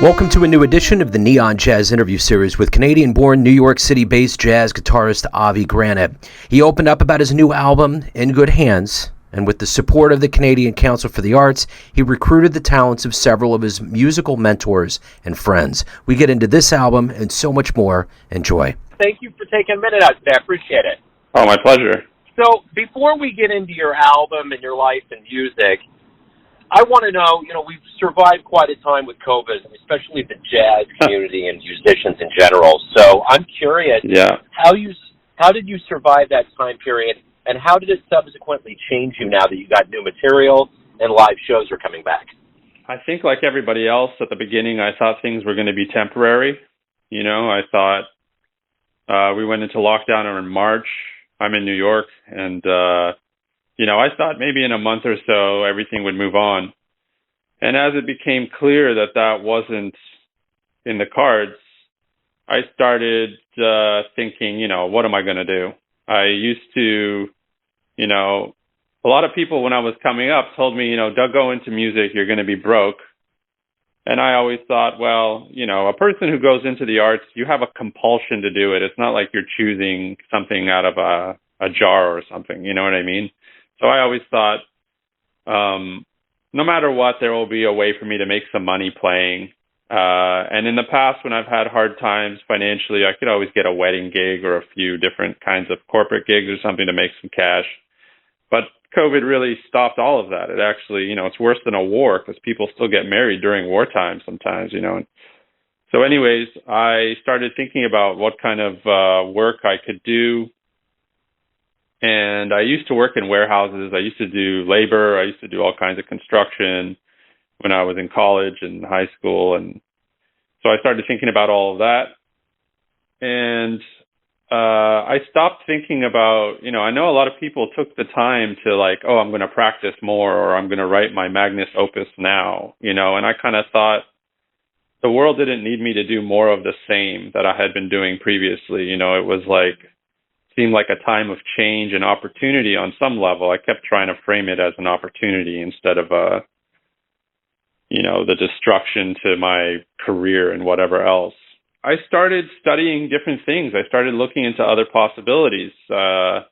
Welcome to a new edition of the Neon Jazz interview series with Canadian-born, New York City-based jazz guitarist Avi Granite. He opened up about his new album, In Good Hands, and with the support of the Canadian Council for the Arts, he recruited the talents of several of his musical mentors and friends. We get into this album and so much more. Enjoy. Thank you for taking a minute out today. I appreciate it. Oh, my pleasure. So before we get into your album and your life and music, I want to know, we've survived quite a time with COVID, especially the jazz community and musicians in general. So I'm curious, how did you survive that time period, and how did it subsequently change you now that you got new material and live shows are coming back? I think like everybody else at the beginning, I thought things were going to be temporary. I thought we went into lockdown in March. I'm in New York, and I thought maybe in a month or so everything would move on. And as it became clear that that wasn't in the cards, I started thinking, what am I going to do? I used to, a lot of people when I was coming up told me, don't go into music, you're going to be broke. And I always thought, well, a person who goes into the arts, you have a compulsion to do it. It's not like you're choosing something out of a jar or something, you know what I mean? So I always thought, no matter what, there will be a way for me to make some money playing. And in the past, when I've had hard times financially, I could always get a wedding gig or a few different kinds of corporate gigs or something to make some cash. But COVID really stopped all of that. It actually, it's worse than a war because people still get married during wartime sometimes, So anyways, I started thinking about what kind of work I could do. And I used to work in warehouses. I used to do labor. I used to do all kinds of construction when I was in college and high school. And so I started thinking about all of that. And I stopped thinking about, I know a lot of people took the time to I'm going to practice more, or I'm going to write my magnus opus now, and I kind of thought the world didn't need me to do more of the same that I had been doing previously. It was seemed like a time of change and opportunity on some level. I kept trying to frame it as an opportunity instead of the destruction to my career and whatever else. I started studying different things. I started looking into other possibilities. The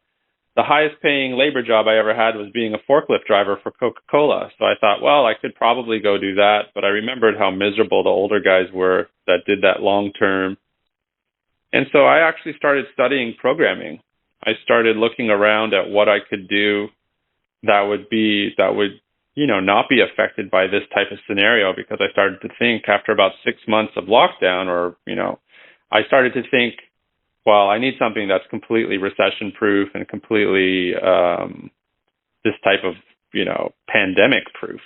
highest paying labor job I ever had was being a forklift driver for Coca-Cola. So I thought, well, I could probably go do that. But I remembered how miserable the older guys were that did that long term. And so I actually started studying programming. I started looking around at what I could do that would not be affected by this type of scenario, because I started to think after about 6 months of lockdown, I started to think, well, I need something that's completely recession proof and completely this type of, pandemic proof.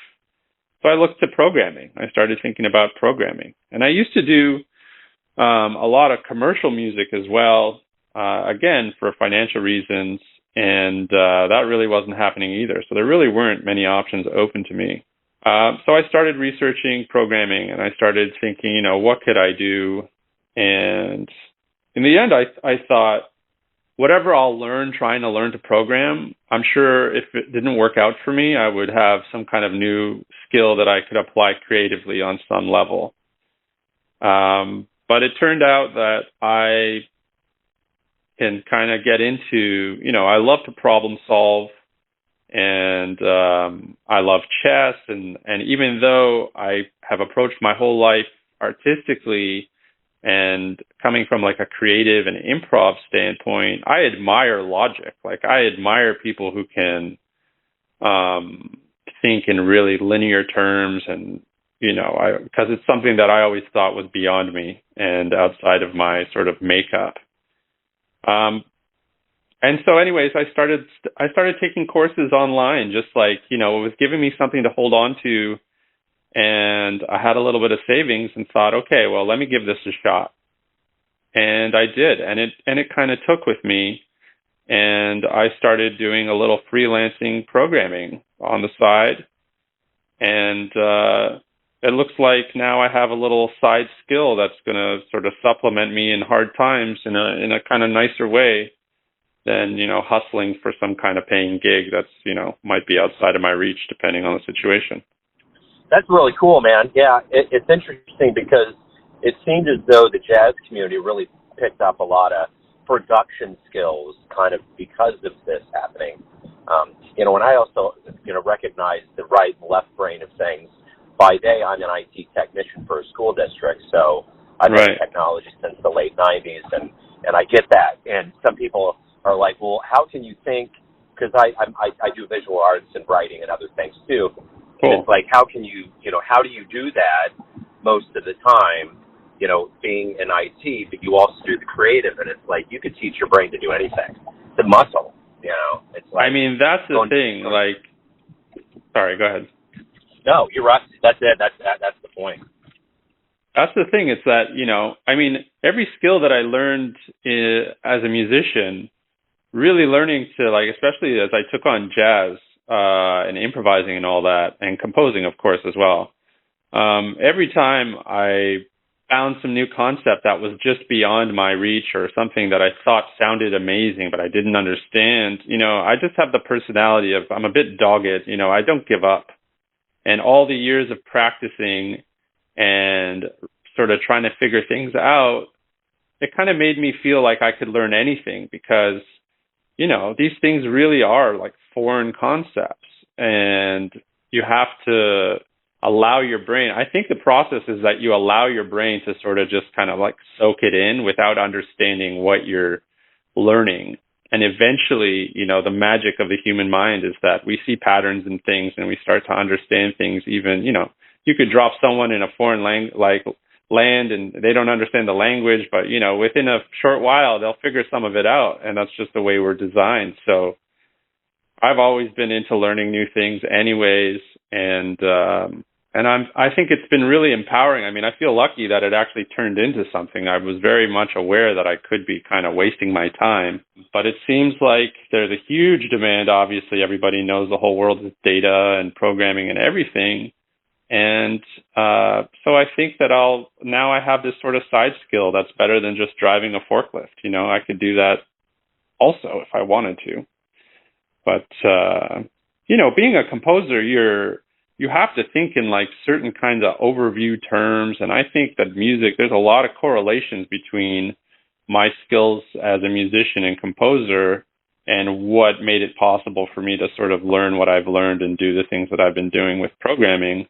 So I looked to programming. I started thinking about programming. And I used to do a lot of commercial music as well, again, for financial reasons, and that really wasn't happening either. So there really weren't many options open to me. So I started researching programming, and I started thinking, what could I do? And in the end, I thought, whatever I'll learn trying to learn to program, I'm sure if it didn't work out for me, I would have some kind of new skill that I could apply creatively on some level. But it turned out that I can kind of get into, I love to problem solve, and I love chess. And even though I have approached my whole life artistically and coming from a creative and improv standpoint, I admire logic. I admire people who can think in really linear terms, and because it's something that I always thought was beyond me and outside of my sort of makeup. And so anyways, I started taking courses online, just it was giving me something to hold on to. And I had a little bit of savings and thought, okay, well, let me give this a shot. And I did. And it kind of took with me. And I started doing a little freelancing programming on the side. And it looks like now I have a little side skill that's going to sort of supplement me in hard times in a kind of nicer way than, hustling for some kind of paying gig that's, might be outside of my reach depending on the situation. That's really cool, man. Yeah, it's interesting because it seemed as though the jazz community really picked up a lot of production skills kind of because of this happening. And I also, recognize the right and left brain of things. By day, I'm an IT technician for a school district, so I've been in technology since the late 90s, and I get that. And some people are like, well, how can you think, because I do visual arts and writing and other things too. Cool. And it's like, how can you, how do you do that most of the time, being in IT, but you also do the creative, and it's like, you could teach your brain to do anything. It's a muscle, It's like, I mean, that's the thing, like, sorry, go ahead. No, you're right. That's it. That's the point. That's the thing. It's that, every skill that I learned as a musician, really learning to, like, especially as I took on jazz and improvising and all that, and composing, of course, as well. Every time I found some new concept that was just beyond my reach or something that I thought sounded amazing, but I didn't understand, I just have the personality of, I'm a bit dogged, I don't give up. And all the years of practicing and sort of trying to figure things out, it kind of made me feel like I could learn anything because, these things really are like foreign concepts, and you have to allow your brain. I think the process is that you allow your brain to sort of just kind of like soak it in without understanding what you're learning. And eventually, the magic of the human mind is that we see patterns in things and we start to understand things. Even, you could drop someone in a foreign land and they don't understand the language, but, within a short while, they'll figure some of it out. And that's just the way we're designed. So I've always been into learning new things anyways. And I think it's been really empowering. I mean, I feel lucky that it actually turned into something. I was very much aware that I could be kind of wasting my time, but it seems like there's a huge demand. Obviously, everybody knows the whole world is data and programming and everything. And so I think that now I have this sort of side skill that's better than just driving a forklift. I could do that also if I wanted to. But, being a composer, you have to think in like certain kinds of overview terms. And I think that music, there's a lot of correlations between my skills as a musician and composer and what made it possible for me to sort of learn what I've learned and do the things that I've been doing with programming.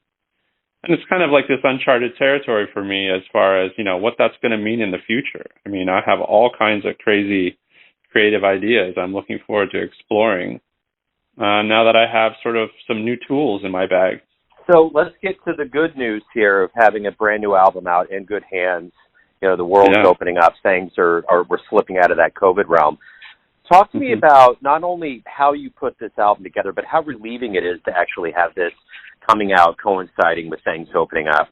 And it's kind of like this uncharted territory for me as far as, what that's going to mean in the future. I mean, I have all kinds of crazy creative ideas I'm looking forward to exploring. Now that I have sort of some new tools in my bag. So let's get to the good news here of having a brand new album out in good hands. The world's opening up. Things we're slipping out of that COVID realm. Talk to me about not only how you put this album together, but how relieving it is to actually have this coming out coinciding with things opening up.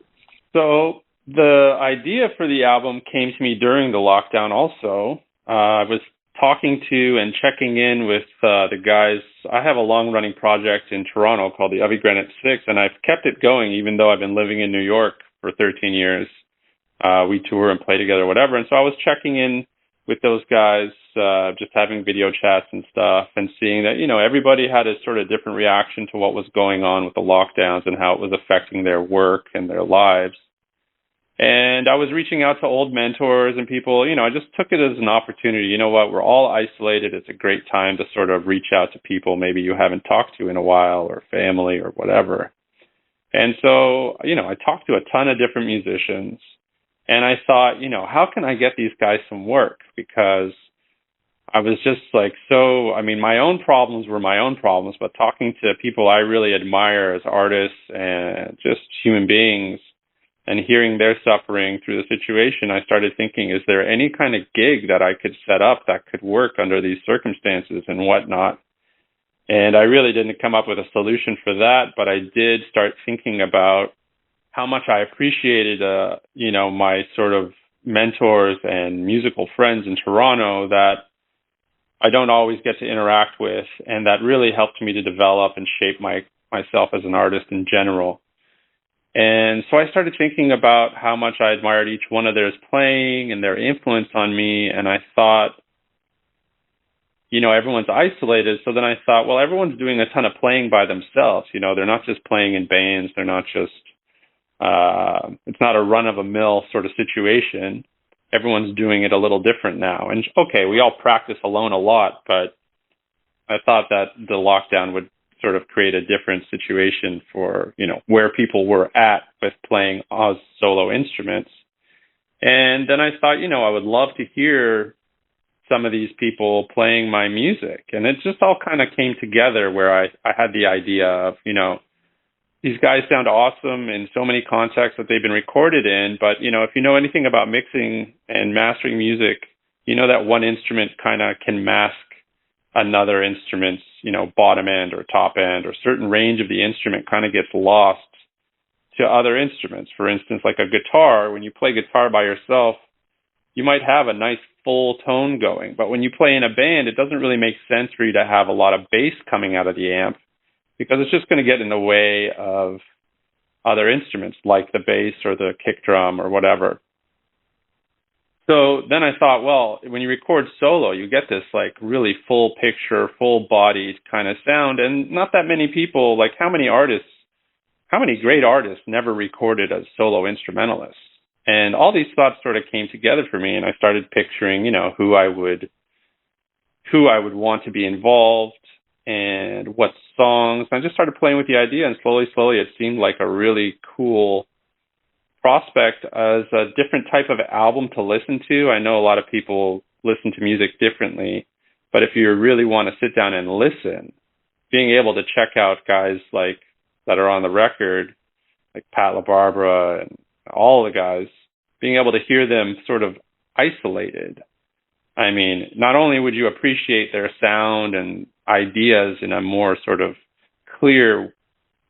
So the idea for the album came to me during the lockdown also. I was talking to and checking in with the guys. I have a long-running project in Toronto called the Avi Granite 6, and I've kept it going even though I've been living in New York for 13 years. We tour and play together, whatever. And so I was checking in with those guys, just having video chats and stuff, and seeing that, everybody had a sort of different reaction to what was going on with the lockdowns and how it was affecting their work and their lives. And I was reaching out to old mentors and people, I just took it as an opportunity. You know what? We're all isolated. It's a great time to sort of reach out to people maybe you haven't talked to in a while, or family or whatever. And so, I talked to a ton of different musicians, and I thought, how can I get these guys some work? Because I was just like, my own problems were my own problems, but talking to people I really admire as artists and just human beings, and hearing their suffering through the situation, I started thinking, is there any kind of gig that I could set up that could work under these circumstances and whatnot? And I really didn't come up with a solution for that, but I did start thinking about how much I appreciated, my sort of mentors and musical friends in Toronto that I don't always get to interact with, and that really helped me to develop and shape myself as an artist in general. And so I started thinking about how much I admired each one of theirs playing and their influence on me. And I thought, everyone's isolated. So then I thought, well, everyone's doing a ton of playing by themselves. They're not just playing in bands. They're not just, it's not a run-of-the-mill sort of situation. Everyone's doing it a little different now. And okay, we all practice alone a lot, but I thought that the lockdown would sort of create a different situation for, where people were at with playing as solo instruments. And then I thought, I would love to hear some of these people playing my music. And it just all kind of came together where I had the idea of, these guys sound awesome in so many contexts that they've been recorded in. But, if you know anything about mixing and mastering music, that one instrument kind of can mask another instrument's, bottom end or top end, or certain range of the instrument kind of gets lost to other instruments. For instance, like a guitar, when you play guitar by yourself, you might have a nice full tone going. But when you play in a band, it doesn't really make sense for you to have a lot of bass coming out of the amp, because it's just going to get in the way of other instruments like the bass or the kick drum or whatever. So then I thought, well, when you record solo, you get this like really full picture, full bodied kind of sound. And not that many people, like how many great artists never recorded as solo instrumentalists? And all these thoughts sort of came together for me, and I started picturing, who I would want to be involved and what songs. And I just started playing with the idea, and slowly it seemed like a really cool prospect as a different type of album to listen to. I know a lot of people listen to music differently, but if you really want to sit down and listen, being able to check out guys like that are on the record, like Pat LaBarbera and all the guys, being able to hear them sort of isolated. I mean, not only would you appreciate their sound and ideas in a more sort of clear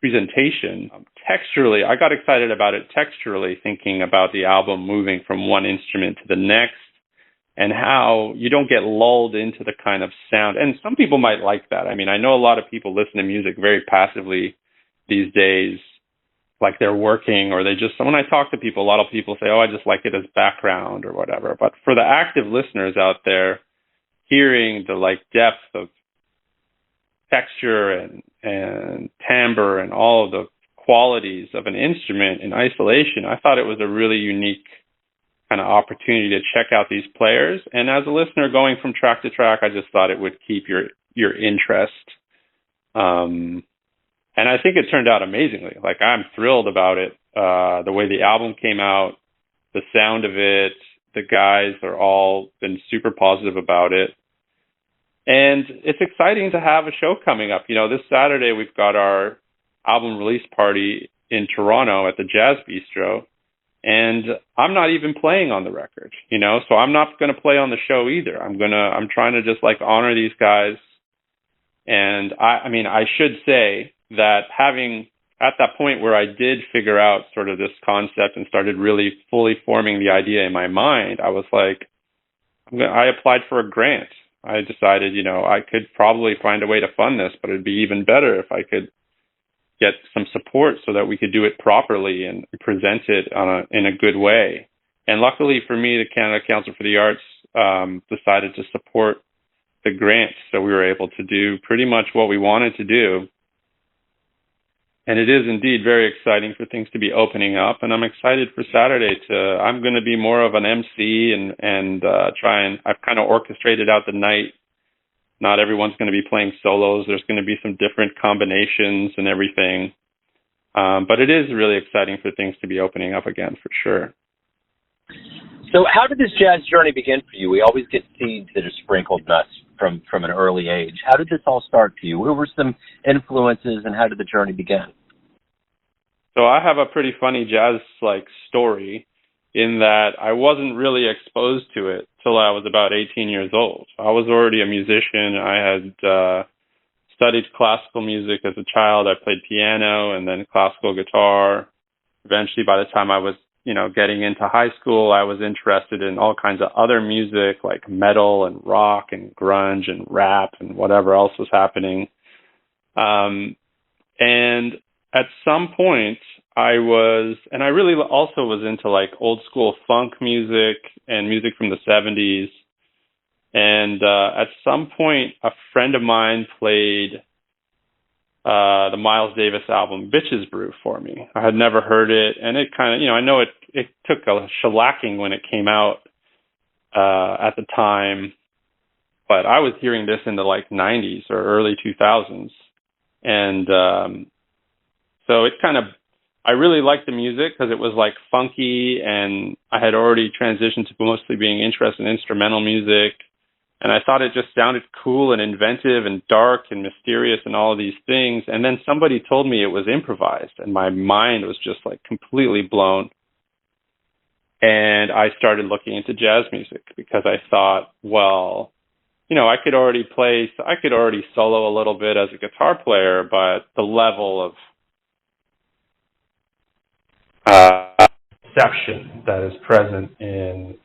presentation, texturally, I got excited about it texturally, thinking about the album moving from one instrument to the next and how you don't get lulled into the kind of sound. And some people might like that. I mean, I know a lot of people listen to music very passively these days, like they're working, or when I talk to people, a lot of people say, oh, I just like it as background or whatever. But for the active listeners out there, hearing the depth of texture and timbre and all of the qualities of an instrument in isolation, I thought it was a really unique kind of opportunity to check out these players. And as a listener going from track to track, I just thought it would keep your interest. And I think it turned out amazingly. Like, I'm thrilled about it. The way the album came out, the sound of it, the guys are all been super positive about it. And it's exciting to have a show coming up. This Saturday we've got our album release party in Toronto at the Jazz Bistro. And I'm not even playing on the record, so I'm not going to play on the show either. I'm trying to just honor these guys. And I should say that having at that point where I did figure out sort of this concept and started really fully forming the idea in my mind, I was like, I applied for a grant. I decided, I could probably find a way to fund this, but it'd be even better if I could get some support so that we could do it properly and present it in a good way. And luckily for me, the Canada Council for the Arts decided to support the grant, so we were able to do pretty much what we wanted to do. And it is indeed very exciting for things to be opening up, and I'm excited for Saturday I'm going to be more of an MC and try and, I've kind of orchestrated out the night. Not everyone's going to be playing solos. There's going to be some different combinations and everything. But it is really exciting for things to be opening up again, for sure. So how did this jazz journey begin for you? We always get seeds that are sprinkled in us from an early age. How did this all start for you? What were some influences, and how did the journey begin? So I have a pretty funny jazz story in that I wasn't really exposed to it till I was about 18 years old. I was already a musician. I had studied classical music as a child. I played piano and then classical guitar. Eventually, by the time I was getting into high school, I was interested in all kinds of other music like metal and rock and grunge and rap and whatever else was happening. And at some point I really also was into old school funk music and music from the 70s. And at some point, a friend of mine played the Miles Davis album Bitches Brew for me. I had never heard it, and it kind of, I know it took a shellacking when it came out at the time, but I was hearing this in the like 90s or early 2000s. And so it kind of, I really liked the music because it was like funky, and I had already transitioned to mostly being interested in instrumental music. And I thought it just sounded cool and inventive and dark and mysterious and all of these things. And then somebody told me it was improvised, and my mind was just like completely blown. And I started looking into jazz music because I thought, well, I could already solo a little bit as a guitar player, but the level of perception that is present in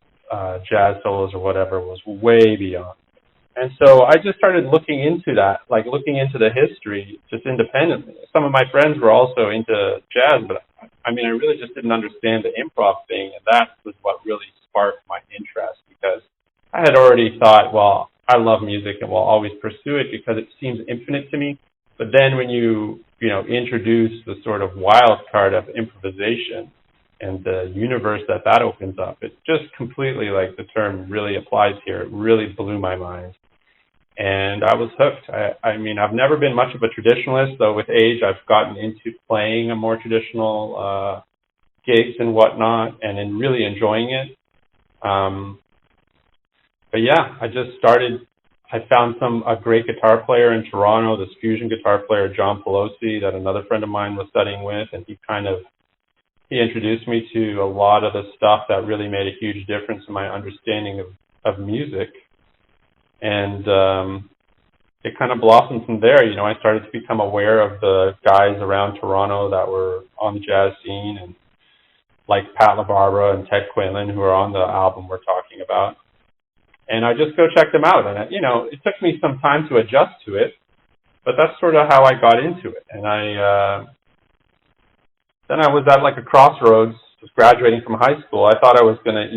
jazz solos or whatever was way beyond. And so I just started looking into that, like looking into the history just independently. Some of my friends were also into jazz, but I really just didn't understand the improv thing, and that was what really sparked my interest, because I had already thought, well, I love music and will always pursue it because it seems infinite to me. But then when you introduce the sort of wild card of improvisation and the universe that opens up, it just completely, like the term really applies here, it really blew my mind. And I was hooked. I've never been much of a traditionalist, though with age I've gotten into playing a more traditional gigs and whatnot, and really enjoying it. But yeah, I found a great guitar player in Toronto, this fusion guitar player, John Pelosi, that another friend of mine was studying with, and he introduced me to a lot of the stuff that really made a huge difference in my understanding of music. And it kind of blossomed from there. I started to become aware of the guys around Toronto that were on the jazz scene, and like Pat LaBarbera and Ted Quinlan, who are on the album we're talking about. And I just go check them out. And, it took me some time to adjust to it, but that's sort of how I got into it. And then I was at like a crossroads, just graduating from high school. I thought I was going to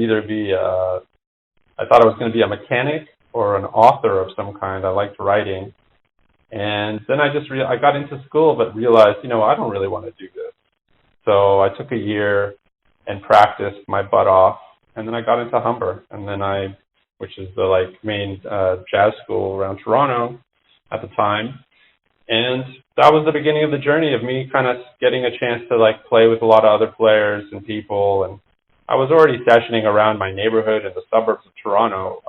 be a mechanic or an author of some kind. I liked writing. And then I got into school, but realized, I don't really want to do this. So I took a year and practiced my butt off. And then I got into Humber, which is the main jazz school around Toronto at the time. And that was the beginning of the journey of me kind of getting a chance to play with a lot of other players and people. And I was already sessioning around my neighborhood in the suburbs of Toronto.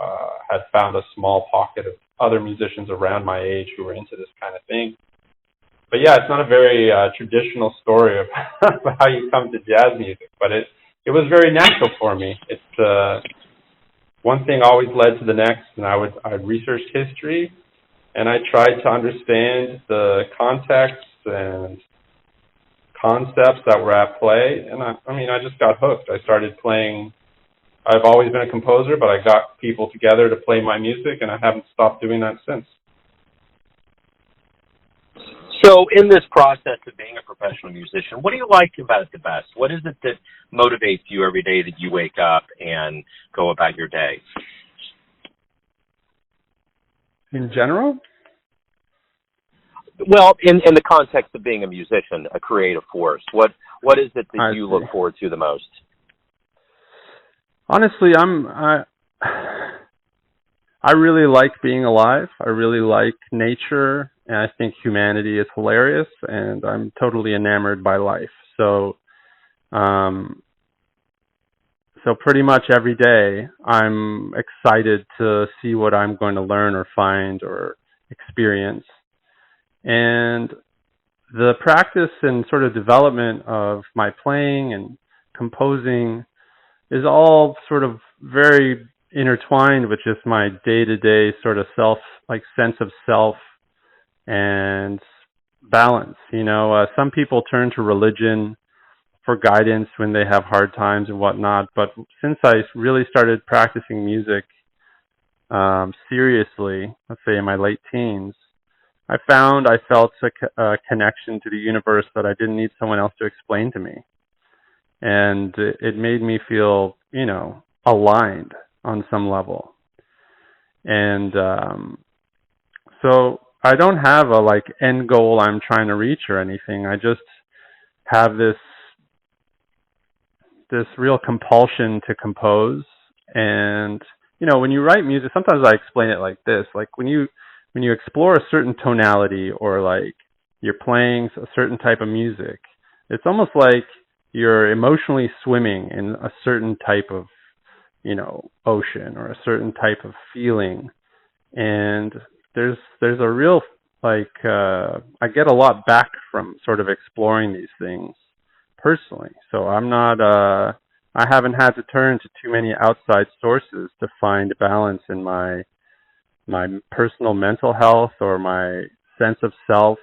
Had found a small pocket of other musicians around my age who were into this kind of thing. But yeah, it's not a very traditional story of how you come to jazz music, but it was very natural for me. It's one thing always led to the next, and I researched history, and I tried to understand the context and concepts that were at play, and I just got hooked. I started playing. I've always been a composer, but I got people together to play my music, and I haven't stopped doing that since. So in this process of being a professional musician, what do you like about it the best? What is it that motivates you every day that you wake up and go about your day? In general? Well, in the context of being a musician, a creative force, what is it that you look forward to the most? Honestly, I really like being alive. I really like nature, and I think humanity is hilarious, and I'm totally enamored by life. So pretty much every day, I'm excited to see what I'm going to learn or find or experience. And the practice and sort of development of my playing and composing is all sort of very intertwined with just my day-to-day sort of sense of self and balance. Some people turn to religion for guidance when they have hard times and whatnot, but since I really started practicing music seriously, let's say in my late teens, I felt a connection to the universe that I didn't need someone else to explain to me. And it made me feel, aligned on some level. And so I don't have a like end goal I'm trying to reach or anything. I just have this real compulsion to compose. And when you write music, sometimes I explain it like this: like when you explore a certain tonality, or like you're playing a certain type of music, it's almost like you're emotionally swimming in a certain type of ocean, or a certain type of feeling. And there's a real I get a lot back from sort of exploring these things personally. So I haven't had to turn to too many outside sources to find balance in my personal mental health or my sense of self.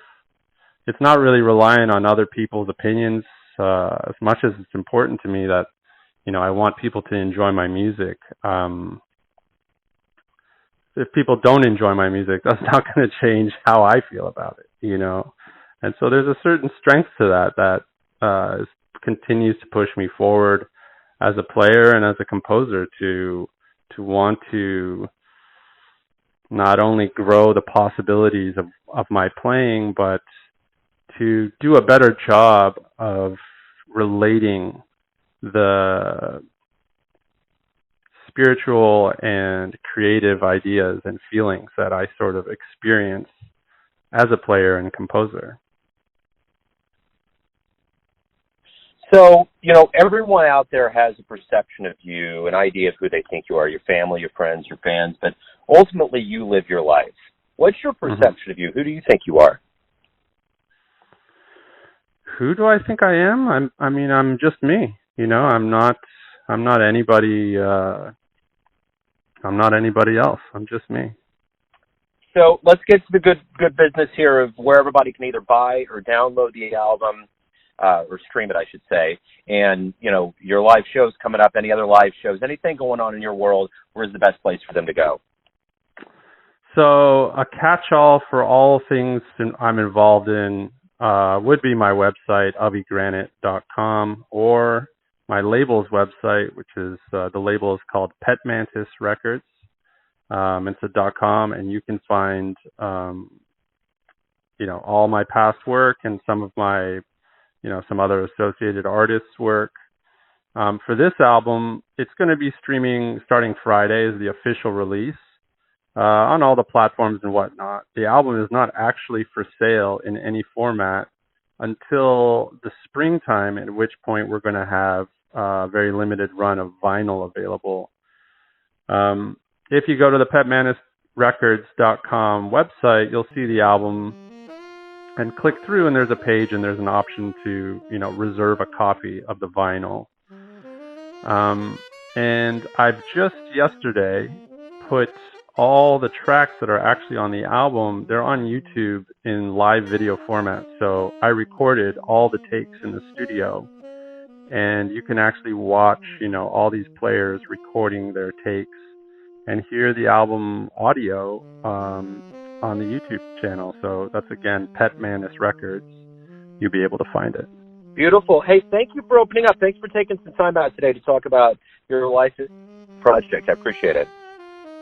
It's not really relying on other people's opinions as much as it's important to me that I want people to enjoy my music. If people don't enjoy my music, that's not going to change how I feel about it, And so there's a certain strength to that continues to push me forward as a player and as a composer to want to not only grow the possibilities of my playing, but to do a better job of relating the spiritual and creative ideas and feelings that I sort of experience as a player and composer. So, everyone out there has a perception of you, an idea of who they think you are, your family, your friends, your fans, but ultimately you live your life. What's your perception of you? Who do you think you are? Who do I think I am? I'm just me. I'm not anybody. I'm not anybody else. I'm just me. So let's get to the good business here of where everybody can either buy or download the album, or stream it, I should say. And, your live shows coming up, any other live shows, anything going on in your world, where's the best place for them to go? So a catch-all for all things I'm involved in would be my website, avigranite.com, or my label's website, which is the label is called Pet Mantis Records. It's a .com, and you can find all my past work and some of my some other associated artists' work. For this album, it's going to be streaming starting Friday is the official release on all the platforms and whatnot. The album is not actually for sale in any format until the springtime, at which point we're going to have a very limited run of vinyl available. If you go to the petmantisrecords.com website, you'll see the album and click through, and there's a page and there's an option to, reserve a copy of the vinyl. And I've just yesterday put all the tracks that are actually on the album, they're on YouTube in live video format. So I recorded all the takes in the studio, and you can actually watch, all these players recording their takes and hear the album audio on the YouTube channel. So that's, again, Pet Mantis Records. You'll be able to find it. Beautiful. Hey, thank you for opening up. Thanks for taking some time out today to talk about your life project. I appreciate it.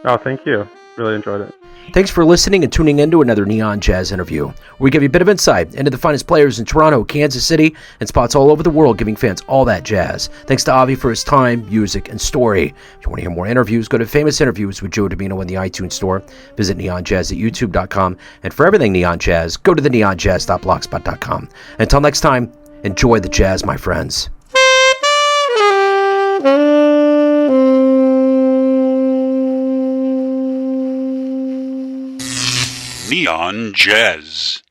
Oh, thank you. Really enjoyed it. Thanks for listening and tuning in to another Neon Jazz interview, where we give you a bit of insight into the finest players in Toronto, Kansas City, and spots all over the world, giving fans all that jazz. Thanks to Avi for his time, music, and story. If you want to hear more interviews, go to Famous Interviews with Joe Domino in the iTunes Store. Visit neonjazz at youtube.com. And for everything Neon Jazz, go to the neonjazz.blogspot.com. Until next time, enjoy the jazz, my friends. Neon Jazz.